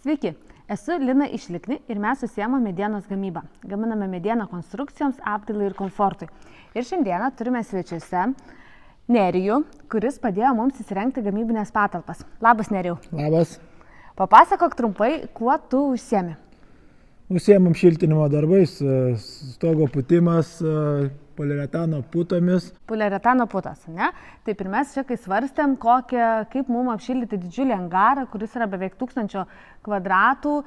Sveiki, esu Lina iš Likni ir mes užsiemame medienos gamybą. Gaminame medieną konstrukcijoms, apdailai ir komfortui. Ir šiandieną turime svečiuose Nerijų, kuris padėjo mums įsirengti gamybinės patalpas. Labas, Nerijau. Labas. Papasakok trumpai, kuo tu užsiemi. Užsiemam šiltinimo darbais, stogo putimas, poliuretano putomis. Poliuretano putas, ne? Taip ir mes čia, kai svarstėm, kaip mums apšildyti didžiulį angarą, kuris yra beveik 1000 kvadratų,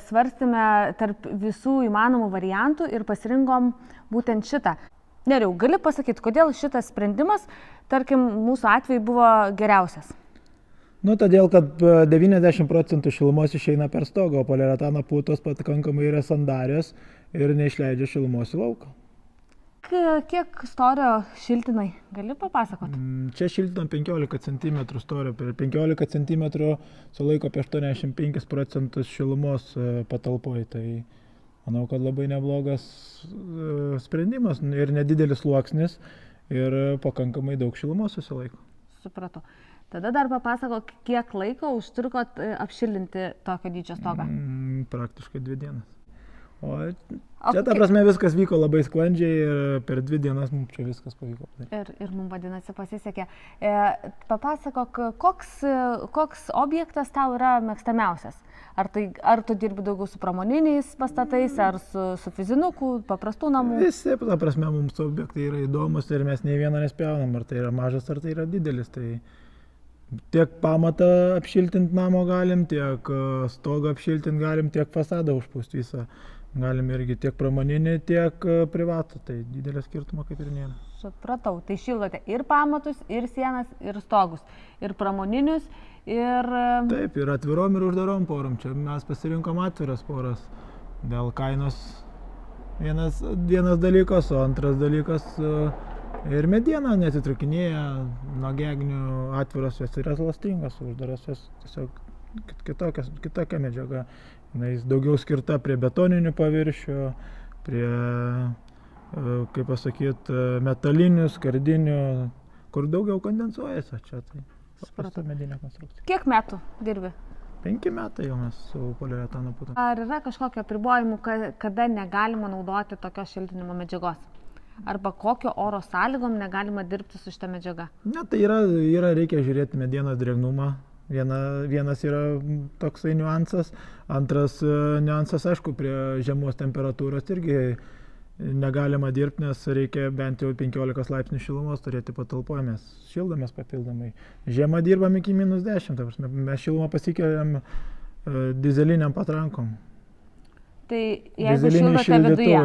svarstėme tarp visų įmanomų variantų ir pasirinkom būtent šitą. Nerijau, gali pasakyti, kodėl šitas sprendimas, tarkim, mūsų atveju buvo geriausias? Todėl, kad 90% šilumos išeina per stogą, o poliuretano putos pakankamai yra sandarios ir neišleidžia šilumos į lauką. Kiek storio šiltinai? Gali papasakoti? Čia šiltinam 15 cm storio. Per 15 cm sulaiko apie 85% šilumos patalpoje. Tai manau, kad labai neblogas sprendimas ir nedidelis sluoksnis ir pakankamai daug šilumos susilaiko. Supratau. Tada dar papasakok, kiek laiko užtrukot apšilinti tokio dydžio stogą? Praktiškai 2 dienas. O čia, ta prasme, viskas vyko labai sklandžiai ir per 2 dienas mums čia viskas pavyko. Ir mums vadinasi pasisekė. Papasakok, koks objektas tau yra mėgstamiausias? Ar tu dirbi daugiau su pramoniniais pastatais, ar su fizinuku, paprastų namų? Visi, ta prasme, mums objektai yra įdomus ir mes nei vieną nespjaunam, ar tai yra mažas, ar tai yra didelis. Tai tiek pamatą apšiltinti namo galim, tiek stogą apšiltinti galim, tiek fasadą užpūsti visą. Galim irgi tiek pramoninį, tiek privatų, tai didelio skirtumo kaip ir nėra. Supratau, tai šildote ir pamatus, ir sienas, ir stogus, ir pramoninius, ir... Taip, ir atvirom, ir uždarom porom. Čia mes pasirinkom atviras poras. Dėl kainos vienas dalykas, o antras dalykas ir mediena nesitraukinėja, nuo gegnių atviros jos yra elastingos, uždaros jos tiesiog kitokia medžiaga. Jis daugiau skirta prie betoninių paviršių, prie, kaip pasakyti, metalinių, skardinių, kur daugiau kondensuojasi. Čia tai paprasta medinė konstrukcija. Kiek metų dirbi? 5 metai jau mes su poliuretano putom. Ar yra kažkokio apribojimų, kada negalima naudoti tokios šiltinimo medžiagos? Arba kokio oro sąlygom negalima dirbti su šitą medžiagą? Ne, tai reikia žiūrėti medienos drėgnumą. Vienas yra toksai niuansas, antras niuansas, aišku, prie žemos temperatūros irgi negalima dirbti, nes reikia bent jau 15 laipsnių šilumos turėti patalpoje, mes šildomės papildomai. Žiemą dirbam iki -10, ta prasme, mes šilumą pasikeliam dizeliniam patrankom. Tai jeigu šildote viduje?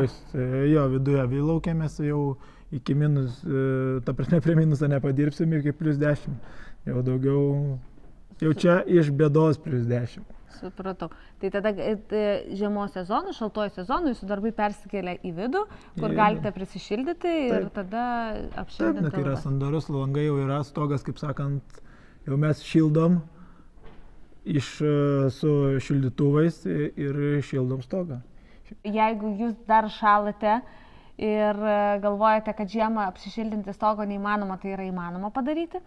Jo, viduje. Laukiamės jau iki minus, ta prasme, prie minusą nepadirbsim iki +10. Jau daugiau, jau čia iš bėdos +10. Supratau. Tai tada žiemos sezonu, šaltuoju sezonu jūsų darbai persikelia į vidų, kur galite prisišildyti ir tada apšildinti. Taip, tai yra sandarus, langai jau yra, stogas, kaip sakant, jau mes šildom su šildytuvais ir šildom stogą. Jeigu jūs dar šalate ir galvojate, kad žiemą apsišildinti stogo neįmanoma, tai yra įmanoma padaryti.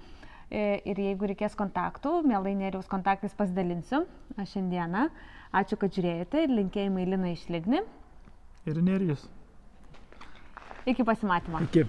Ir jeigu reikės kontaktų, mielai Nerijaus kontaktais pasidalinsiu šiandieną. Ačiū, kad žiūrėjote ir linkėjimai Linai iš Likni. Ir Nerijus. Iki pasimatymo. Iki.